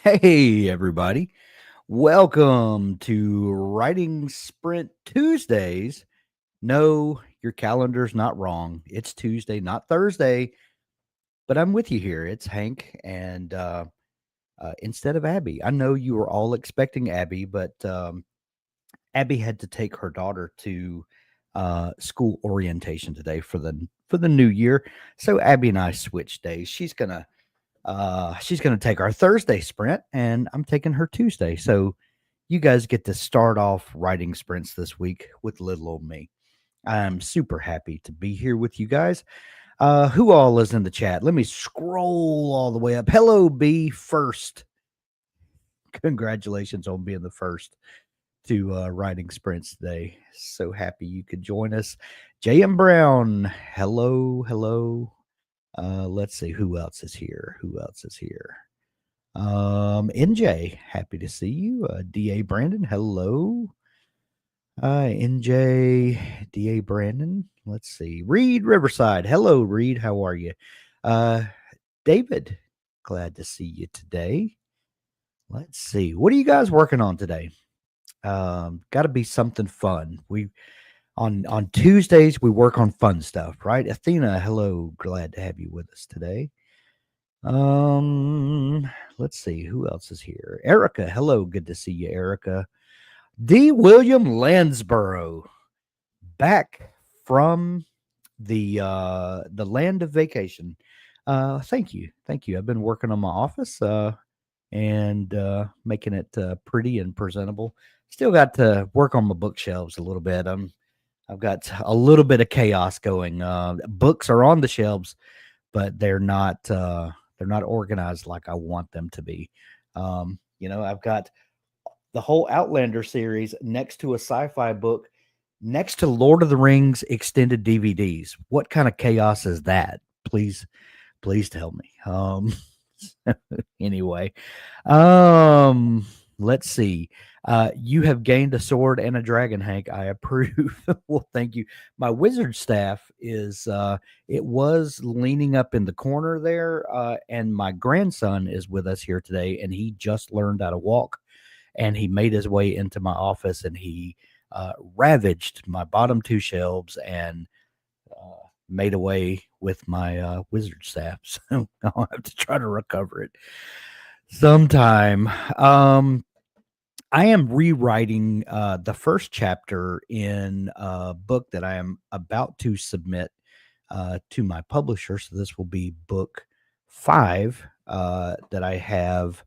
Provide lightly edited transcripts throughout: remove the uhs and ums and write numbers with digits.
Hey, everybody. Welcome to Writing Sprint Tuesdays. No, your calendar's not wrong. It's Tuesday, not Thursday, but I'm with you here. It's Hank and instead of Abby. I know you were all expecting Abby, but Abby had to take her daughter to school orientation today for the new year. So Abby and I switched days. She's gonna take our Thursday sprint, and I'm taking her Tuesday. So you guys get to start off writing sprints this week with little old me. I'm super happy to be here with you guys. Who all is in the chat? Let me scroll all the way up. Hello, B first. Congratulations on being the first to writing sprints today. So happy you could join us. J.M. Brown. Hello, hello. Let's see who else is here. Who else is here? NJ, happy to see you. DA Brandon, hello. NJ, DA Brandon. Let's see. Reed Riverside, hello, Reed. How are you? Uh, David, glad to see you today. Let's see. What are you guys working on today? Got to be something fun. We on Tuesdays we work on fun stuff, right? Athena, hello. Glad to have you with us today. Let's see who else is here. Erica, hello, good to see you, Erica. D. William Lansborough, back from the land of vacation. Thank you, thank you. I've been working on my office and making it pretty and presentable. Still got to work on my bookshelves a little bit. I've got a little bit of chaos going. Books are on the shelves, but they're not organized like I want them to be. I've got the whole Outlander series next to a sci-fi book, next to Lord of the Rings extended DVDs. What kind of chaos is that? Please tell me. Anyway, um, let's see. You have gained a sword and a dragon, Hank. I approve. Well, thank you. My wizard staff is it was leaning up in the corner there, and my grandson is with us here today, and he just learned how to walk, and he made his way into my office, and he ravaged my bottom two shelves and made away with my wizard staff. So I'll have to try to recover it sometime. I am rewriting the first chapter in a book that I am about to submit to my publisher. So this will be book 5 that I have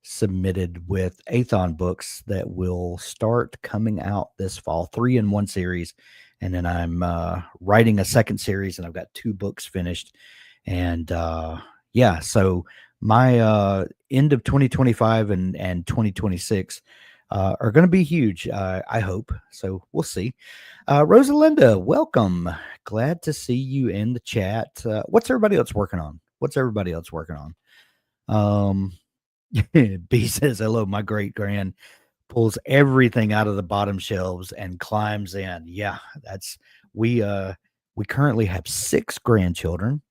submitted with Athon Books that will start coming out this fall, 3 in 1 series. And then I'm writing a second series, and I've got 2 books finished. And yeah, so my end of 2025 and 2026 are going to be huge, I hope. So we'll see. Rosalinda, welcome. Glad to see you in the chat. What's everybody else working on? What's everybody else working on? B says, hello, my great grand pulls everything out of the bottom shelves and climbs in. Yeah, that's we currently have 6 grandchildren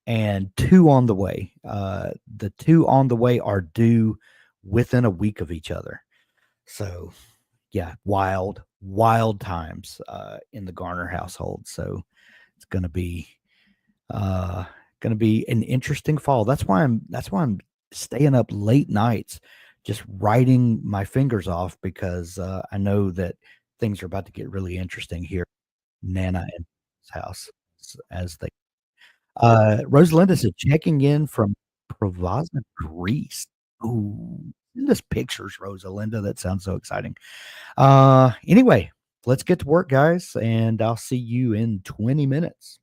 and 2 on the way. The 2 on the way are due within a week of each other. So yeah, wild times in the Garner household. So it's uh gonna be an interesting fall. That's why I'm staying up late nights just writing my fingers off, because I know that things are about to get really interesting here Nana and his house as they Rosalinda said checking in from Provazna, Greece. Ooh, send us pictures, Rosalinda. That sounds so exciting. Anyway, let's get to work, guys, and I'll see you in 20 minutes.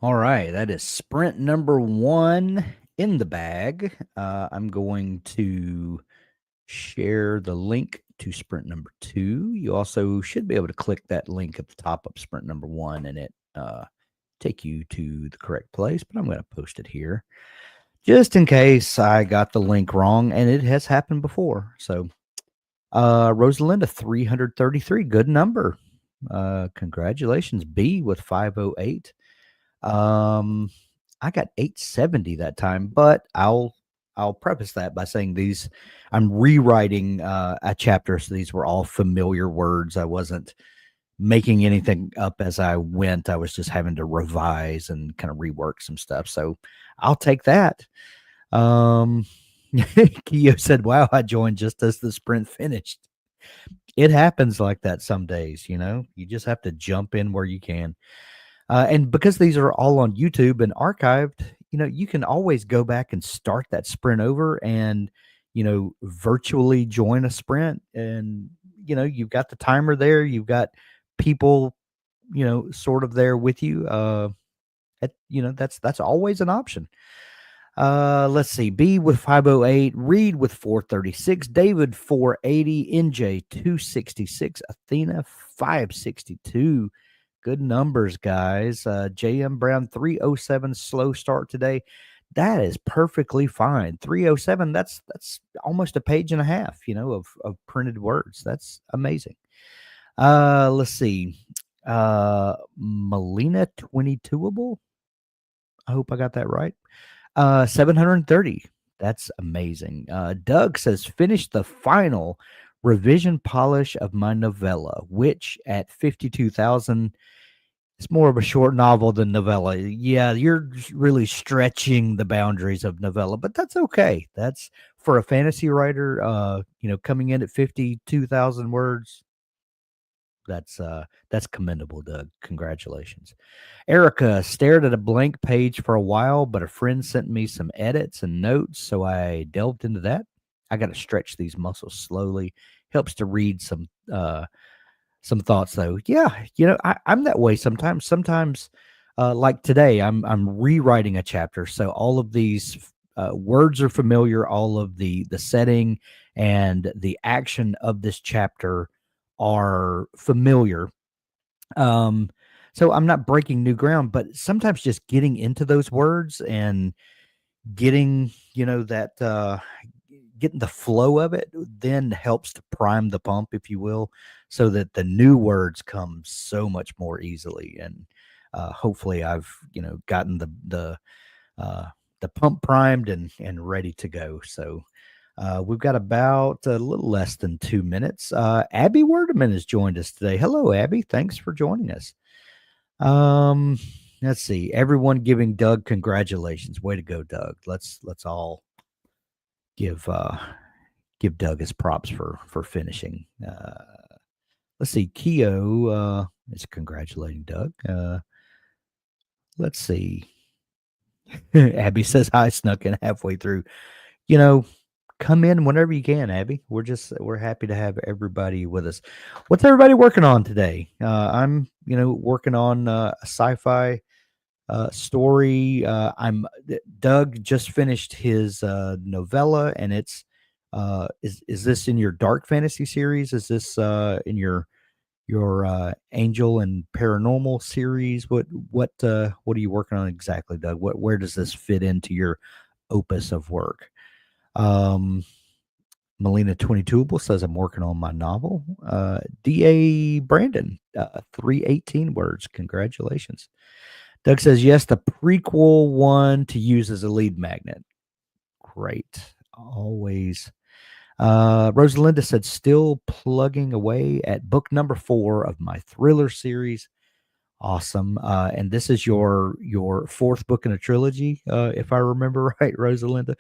All right, that is sprint number 1 in the bag. I'm going to share the link to sprint number 2. You also should be able to click that link at the top of sprint number 1 and it take you to the correct place, but I'm going to post it here just in case I got the link wrong, and it has happened before. So, Rosalinda 333, good number. Congratulations, B with 508. Um, I got 870 that time, but I'll preface that by saying these I'm rewriting a chapter, so these were all familiar words. I wasn't making anything up as I went. I was just having to revise and kind of rework some stuff. So I'll take that. Um Keo said, "Wow, I joined just as the sprint finished." It happens like that some days, you know. You just have to jump in where you can. And because these are all on YouTube and archived, you know, you can always go back and start that sprint over and, you know, virtually join a sprint. And, you know, you've got the timer there, you've got people, you know, sort of there with you. You know, that's always an option. Let's see. B with 508, Reed with 436, David 480, NJ 266, Athena 562. Good numbers, guys. JM Brown 307, slow start today. That is perfectly fine. 307, that's almost a page and a half, you know, of printed words. That's amazing. Let's see. Melina 22able. I hope I got that right. 730. That's amazing. Doug says, finished the final revision polish of my novella, which at 52,000, it's more of a short novel than novella. Yeah, you're really stretching the boundaries of novella, but that's okay. That's for a fantasy writer, you know, coming in at 52,000 words. That's commendable, Doug. Congratulations. Erica stared at a blank page for a while, but a friend sent me some edits and notes, so I delved into that. I got to stretch these muscles slowly. Helps to read some thoughts though. Yeah, you know, I'm that way sometimes. Sometimes, like today, I'm rewriting a chapter, so all of these words are familiar. All of the setting and the action of this chapter are familiar. Um, so I'm not breaking new ground, but sometimes just getting into those words and getting, you know, that getting the flow of it then helps to prime the pump, if you will, so that the new words come so much more easily. And hopefully I've, you know, gotten uh, the pump primed and ready to go. So we've got about a little less than 2 minutes. Abby Werdeman has joined us today. Hello, Abby. Thanks for joining us. Um, let's see. Everyone giving Doug congratulations. Way to go, Doug. Let's all give give Doug his props for finishing. Let's see. Keo is congratulating Doug. Let's see. Abby says I snuck in halfway through. You know, come in whenever you can, Abby. We're happy to have everybody with us. What's everybody working on today? I'm, you know, working on a sci-fi story. Doug just finished his novella, and it's is this in your dark fantasy series? Is this in your angel and paranormal series? What are you working on exactly, Doug? Where does this fit into your opus of work? Um, Melina 22able says I'm working on my novel. DA Brandon 318 words. Congratulations. Doug says, yes, the prequel one to use as a lead magnet. Great. Always. Rosalinda said, still plugging away at book number 4 of my thriller series. Awesome. And this is your fourth book in a trilogy, if I remember right, Rosalinda.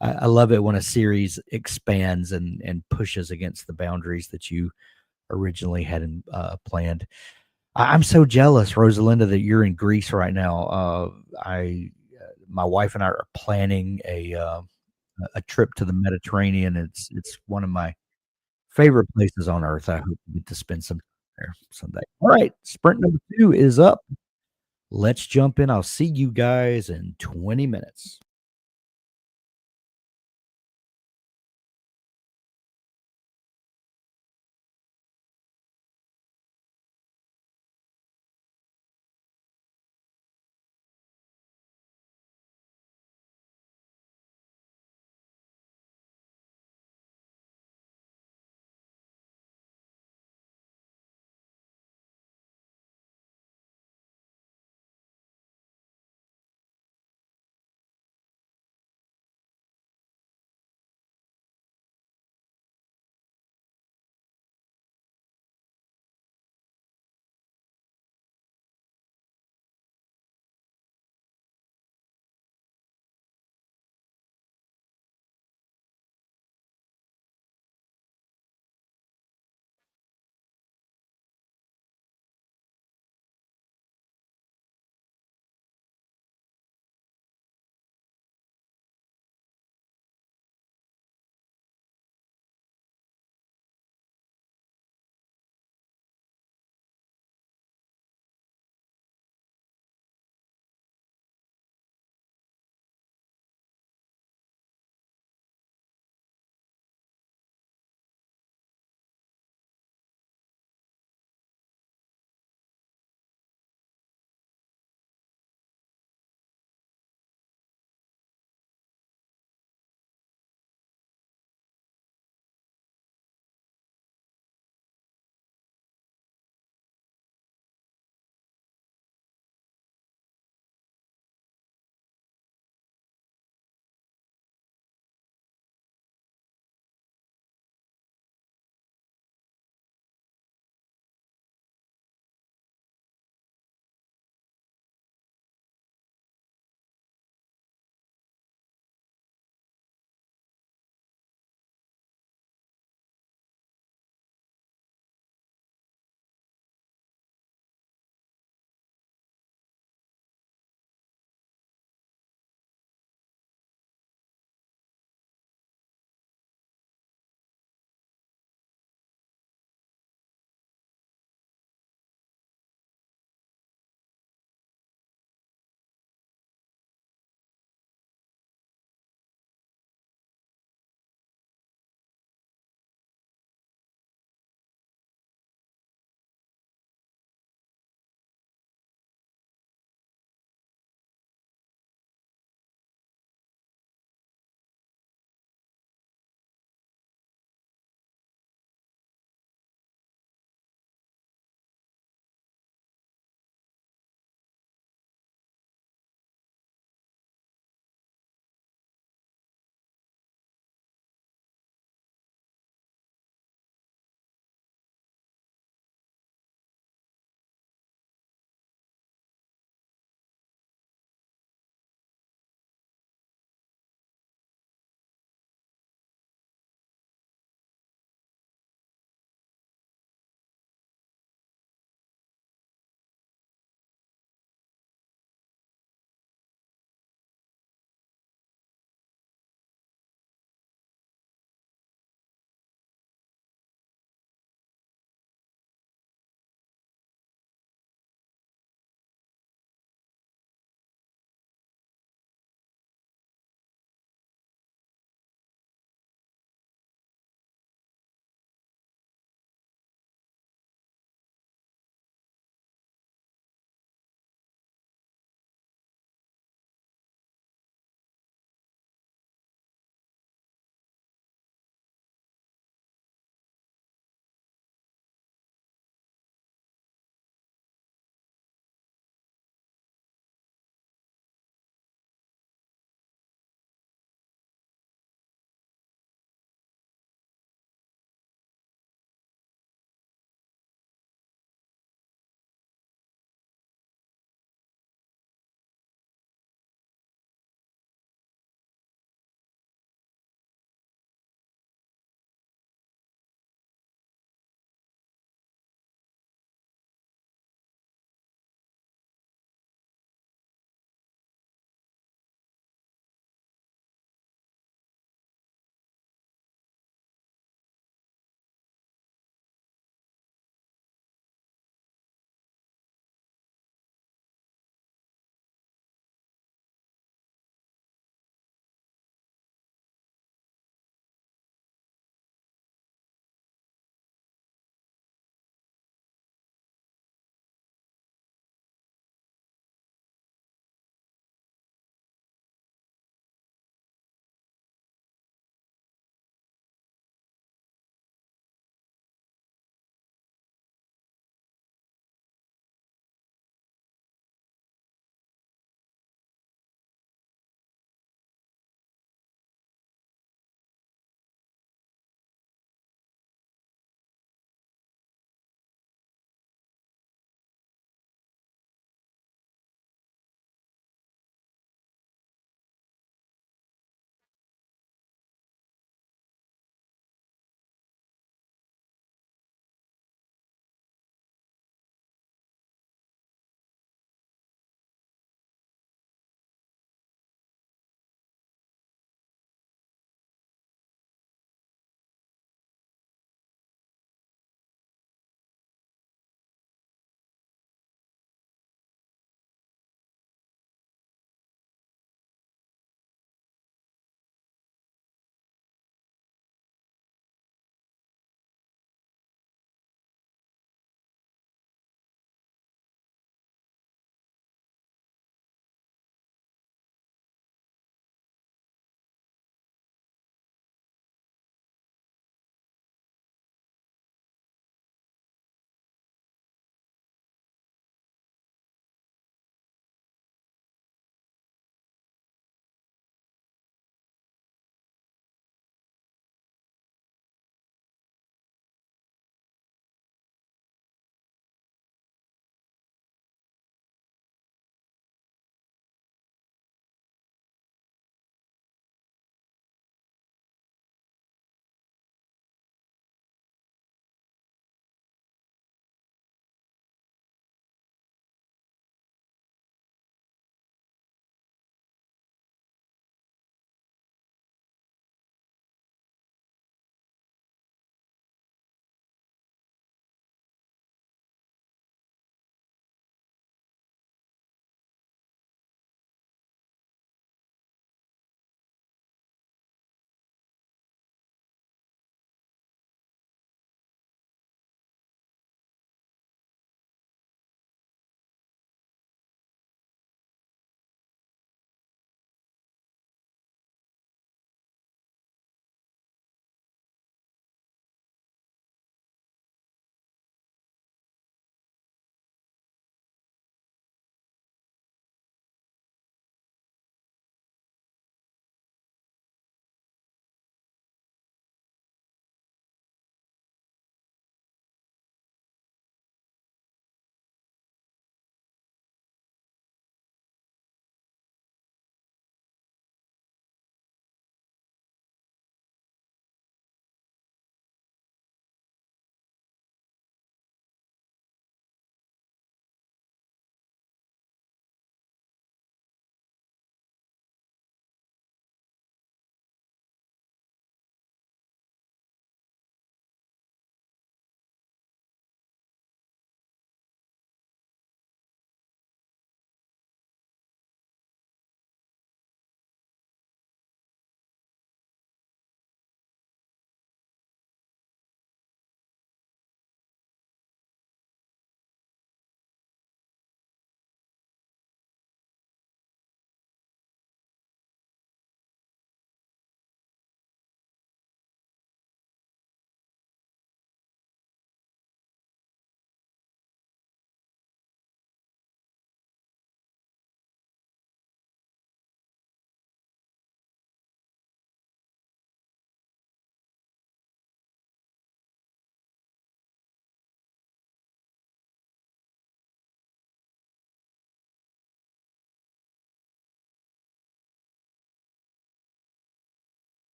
I love it when a series expands and pushes against the boundaries that you originally had planned. I'm so jealous, Rosalinda, that you're in Greece right now. My wife and I are planning a trip to the Mediterranean. It's one of my favorite places on earth. I hope we get to spend some time there someday. All right, sprint number 2 is up. Let's jump in. I'll see you guys in 20 minutes.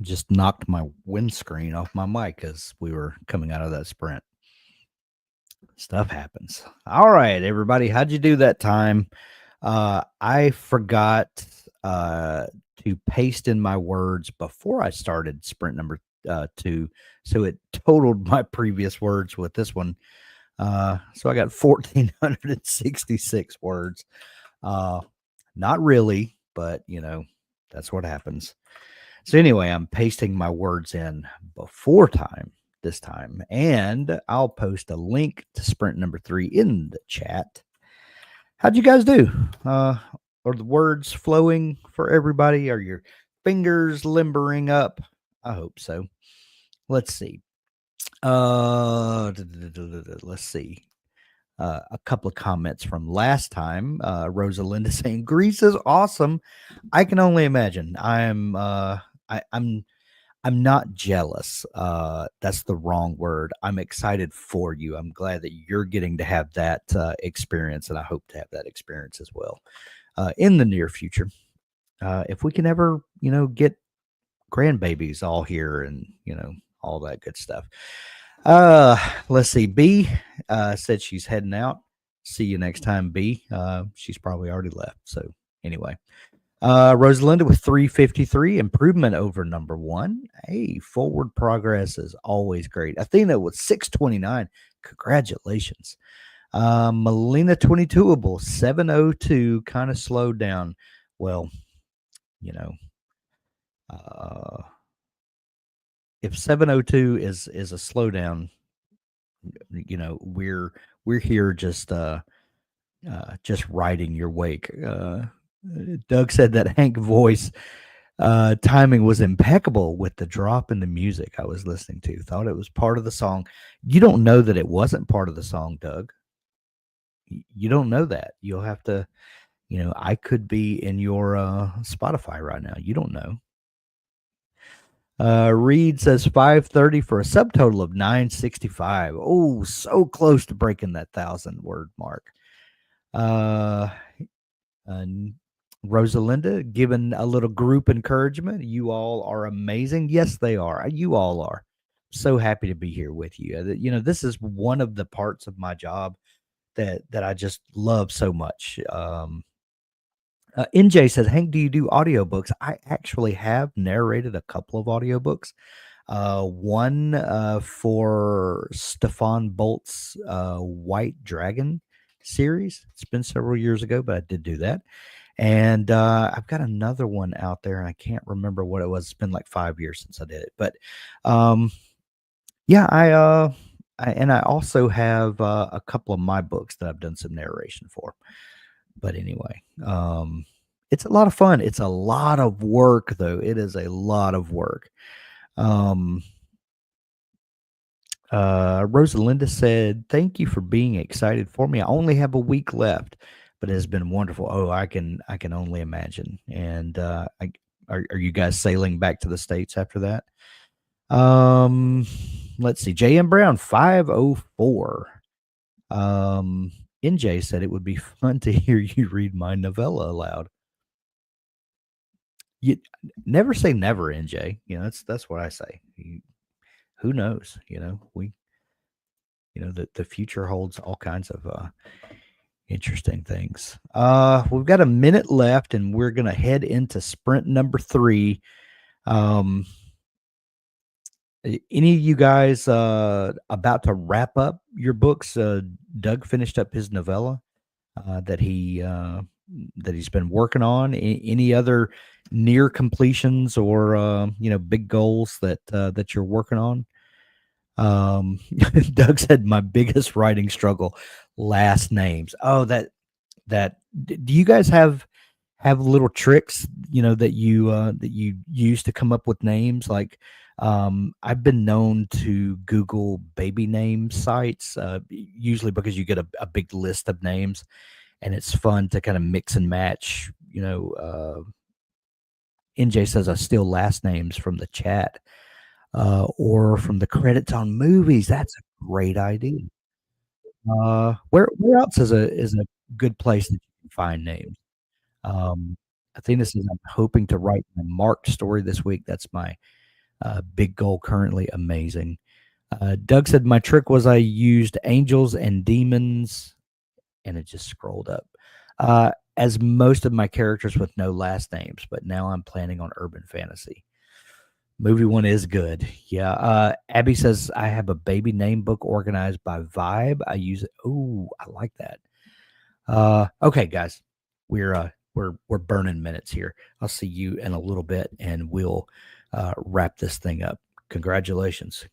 just knocked my windscreen off my mic as we were coming out of that sprint. Stuff happens. All right, everybody, how'd you do that time? I forgot uh, to paste in my words before I started sprint number 2, so it totaled my previous words with this one. So I got 1,466 words. Uh, Not really, but that's what happens. So anyway, I'm pasting my words in before time this time, and I'll post a link to sprint number 3 in the chat. How'd you guys do? Are the words flowing for everybody? Are your fingers limbering up? I hope so. Let's see. Let's see. A couple of comments from last time. Rosalinda saying Greece is awesome. I can only imagine. I'm not jealous. That's the wrong word. I'm excited for you. I'm glad that you're getting to have that experience, and I hope to have that experience as well in the near future. If we can ever, get grandbabies all here and, all that good stuff. Let's see. B said she's heading out. See you next time, B. She's probably already left. So anyway. Rosalinda with 353, improvement over number 1. Hey, forward progress is always great. Athena with 629. Congratulations. Melina 22able, 702, kind of slowed down. Well, if 702 is a slowdown, we're here just riding your wake. Doug said that Hank voice timing was impeccable with the drop in the music I was listening to. Thought it was part of the song. You don't know that it wasn't part of the song, Doug. You don't know that. You'll have to, I could be in your Spotify right now. You don't know. Reed says 530 for a subtotal of 965. Oh, so close to breaking that 1,000-word mark. And Rosalinda giving a little group encouragement. You all are amazing. Yes, they are. You all are. So happy to be here with you. This is one of the parts of my job that I just love so much. NJ says, Hank, do you do audiobooks? I actually have narrated a couple of audiobooks. One for Stefan Bolt's White Dragon series. It's been several years ago, but I did do that. And I've got another one out there, and I can't remember what it was. It's been like 5 years since I did it. But yeah, I also have a couple of my books that I've done some narration for. But anyway, it's a lot of fun. It's a lot of work, though. It is a lot of work. Rosalinda said, thank you for being excited for me. I only have a week left, but it has been wonderful. Oh, I can only imagine. And are you guys sailing back to the States after that? Let's see. J.M. Brown, 504. NJ said it would be fun to hear you read my novella aloud. You never say never, NJ. That's what I say. Who knows? The future holds all kinds of interesting things. We've got a minute left, and we're gonna head into sprint number 3. Any of you guys about to wrap up your books? Doug finished up his novella that he's been working on. Any other near completions or big goals that you're working on? Doug said my biggest writing struggle, last names. Oh, do you guys have little tricks that you use to come up with names? Like I've been known to Google baby name sites, usually because you get a big list of names, and it's fun to kind of mix and match. NJ says I steal last names from the chat or from the credits on movies. That's a great idea. Where else is a good place that you can find names? Athena says I'm hoping to write my Mark story this week. That's my Big goal currently, amazing. Doug said my trick was I used angels and demons, and it just scrolled up. As most of my characters with no last names, but now I'm planning on urban fantasy. Movie one is good. Yeah. Abby says I have a baby name book organized by vibe. I use it. Oh, I like that. Okay, guys, we're burning minutes here. I'll see you in a little bit, and we'll wrap this thing up. Congratulations.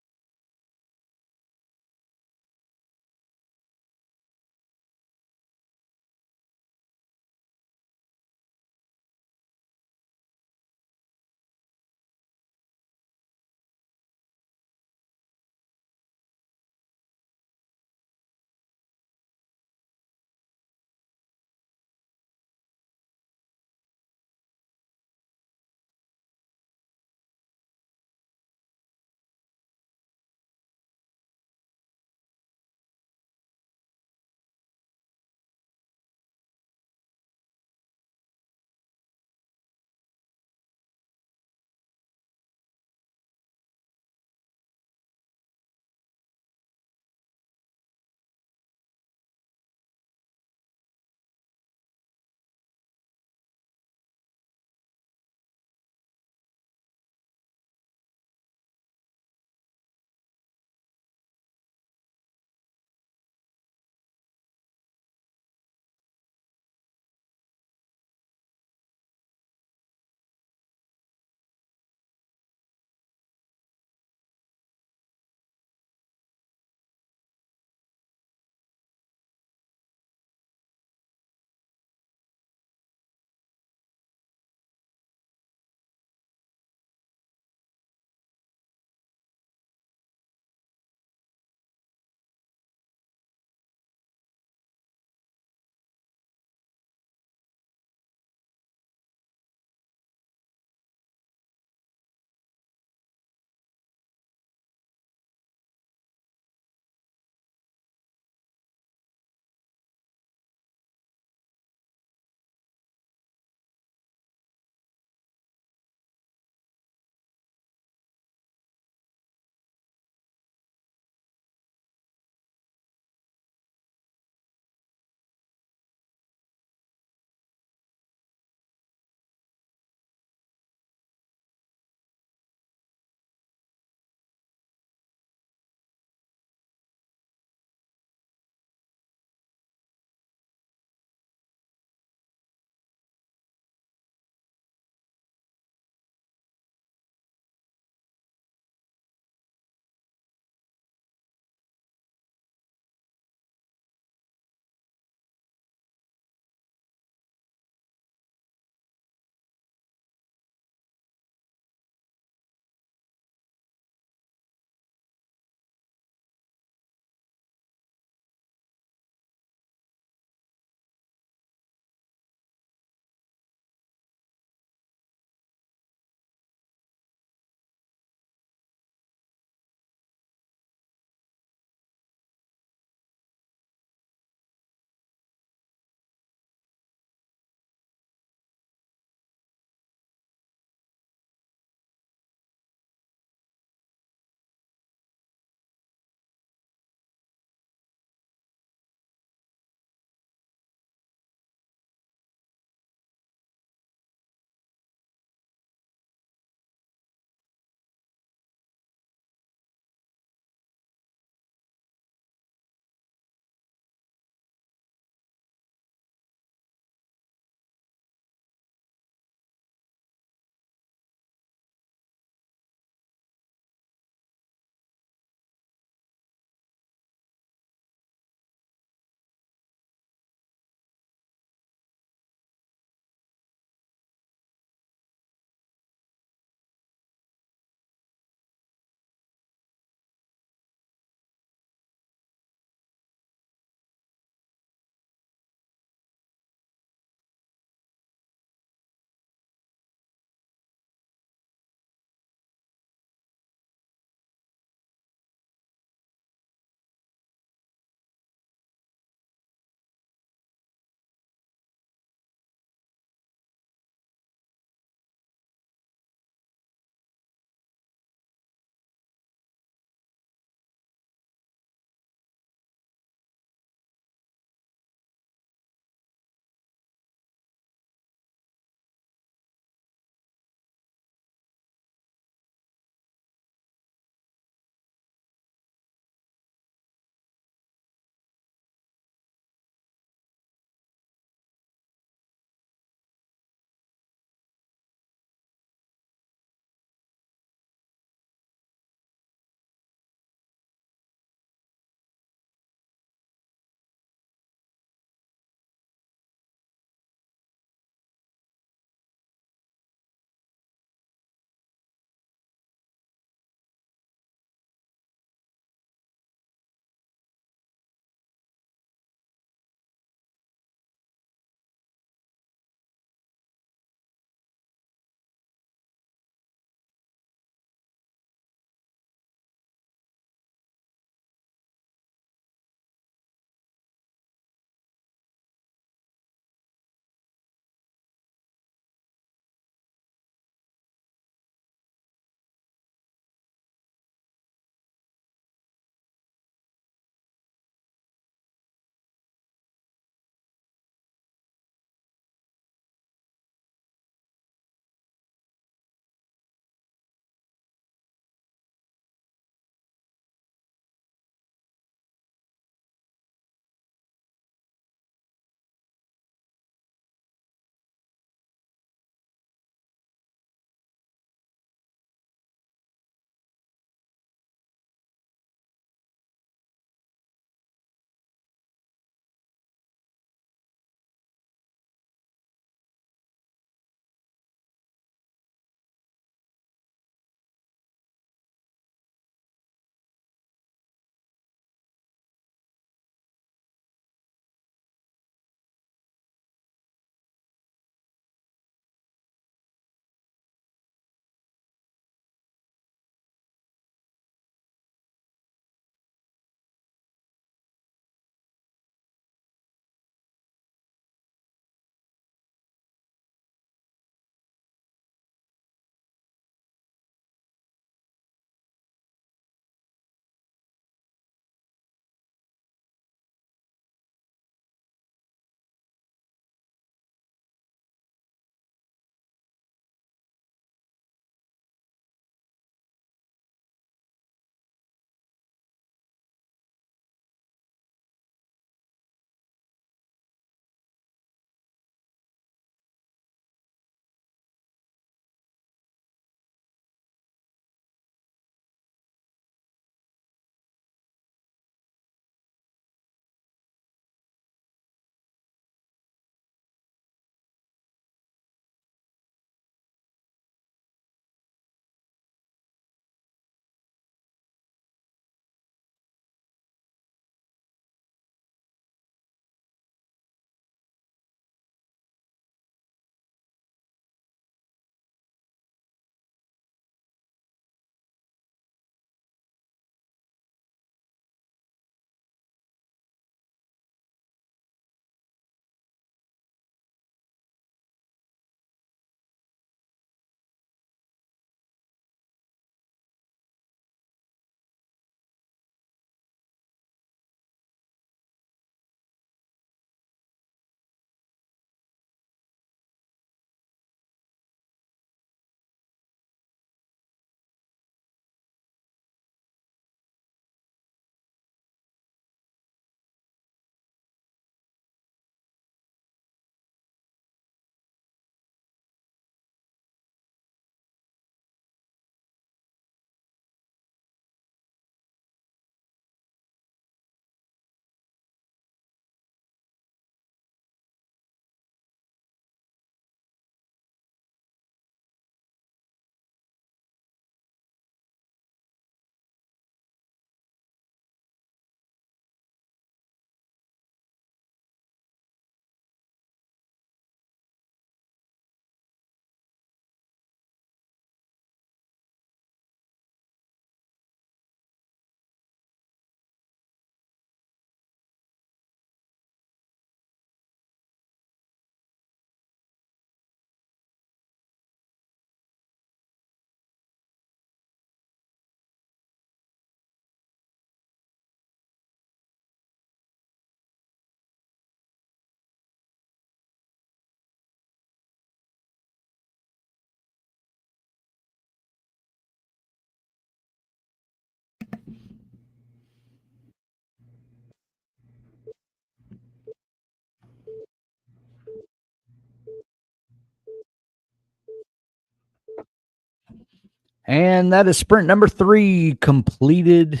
And that is sprint number 3 completed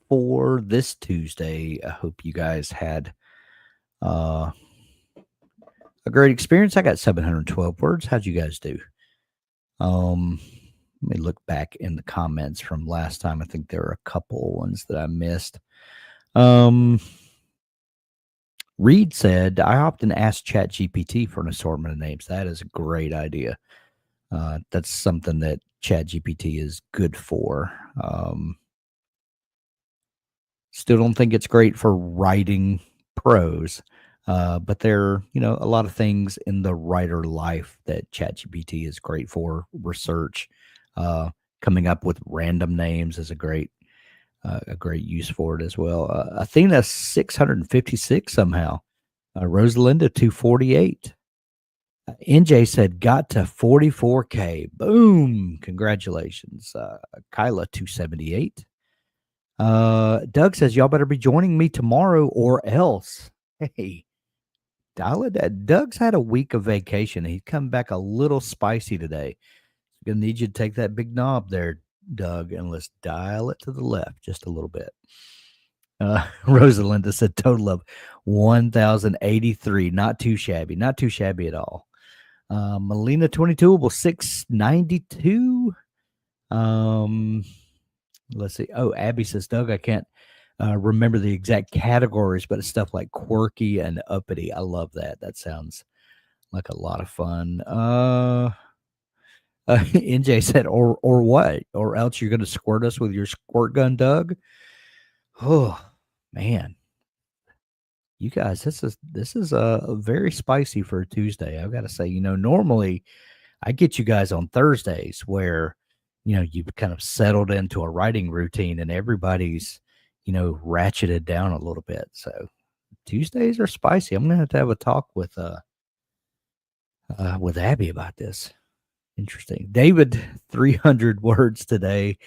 for this Tuesday. I hope you guys had uh, a great experience. I got 712 words. How'd you guys do? Um, Let me look back in the comments from last time. I think there were a couple ones that I missed. Reed said, I often ask ChatGPT for an assortment of names. That is a great idea. That's something that ChatGPT is good for. Still don't think it's great for writing prose, but there are, a lot of things in the writer life that ChatGPT is great for. Research, uh, coming up with random names is a great use for it as well. Athena 656 somehow. Rosalinda 248. NJ said got to 44K. Boom! Congratulations. Kyla 278. Doug says y'all better be joining me tomorrow or else. Hey, dial it. Doug's had a week of vacation. He's come back a little spicy today. Gonna need you to take that big knob there, Doug, and let's dial it to the left just a little bit. Rosalinda said total of 1,083. Not too shabby. Not too shabby at all. Melina 22 will 692. Let's see. Oh, Abby says, Doug, I can't remember the exact categories, but it's stuff like quirky and uppity. I love that. That sounds like a lot of fun. NJ said, or what? Or else you're going to squirt us with your squirt gun, Doug? Oh, man. You guys, this is very spicy for a Tuesday. I've got to say, normally I get you guys on Thursdays where, you've kind of settled into a writing routine and everybody's, ratcheted down a little bit. So Tuesdays are spicy. I'm gonna have a talk with Abby about this. Interesting. David, 300 words today.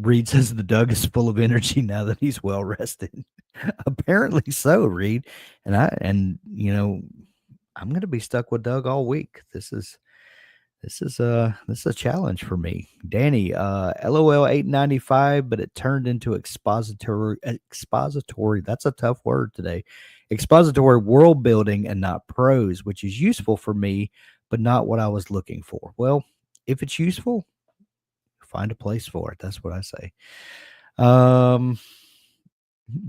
Reed says the Doug is full of energy now that he's well rested. Apparently so, Reed. And I'm going to be stuck with Doug all week. This is a challenge for me. Danny, LOL 895, but it turned into expository. That's a tough word today. Expository world building and not prose, which is useful for me, but not what I was looking for. Well, if it's useful, find a place for it. That's what I say.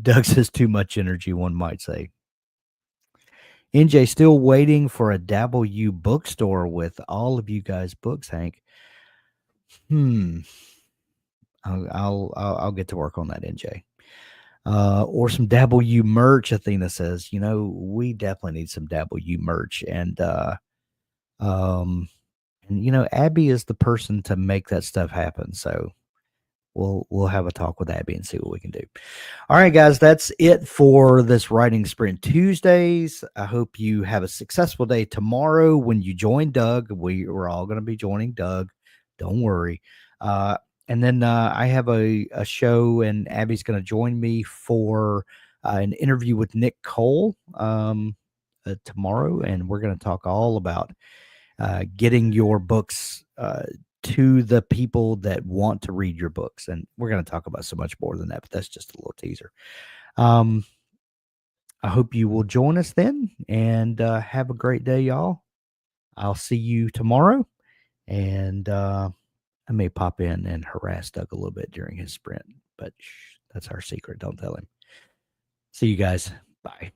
Doug says too much energy, one might say. NJ still waiting for a Dabble U bookstore with all of you guys' books, Hank. I'll get to work on that, NJ. Or some Dabble U merch. Athena says, we definitely need some Dabble U merch, and Abby is the person to make that stuff happen. So we'll have a talk with Abby and see what we can do. All right, guys, that's it for this Writing Sprint Tuesdays. I hope you have a successful day tomorrow when you join Doug. We're all going to be joining Doug. Don't worry. And then I have a show, and Abby's going to join me for an interview with Nick Cole tomorrow, and we're going to talk all about getting your books to the people that want to read your books. And we're going to talk about so much more than that, but that's just a little teaser. I hope you will join us then, and have a great day, y'all. I'll see you tomorrow, and I may pop in and harass Doug a little bit during his sprint, but that's our secret. Don't tell him. See you guys. Bye.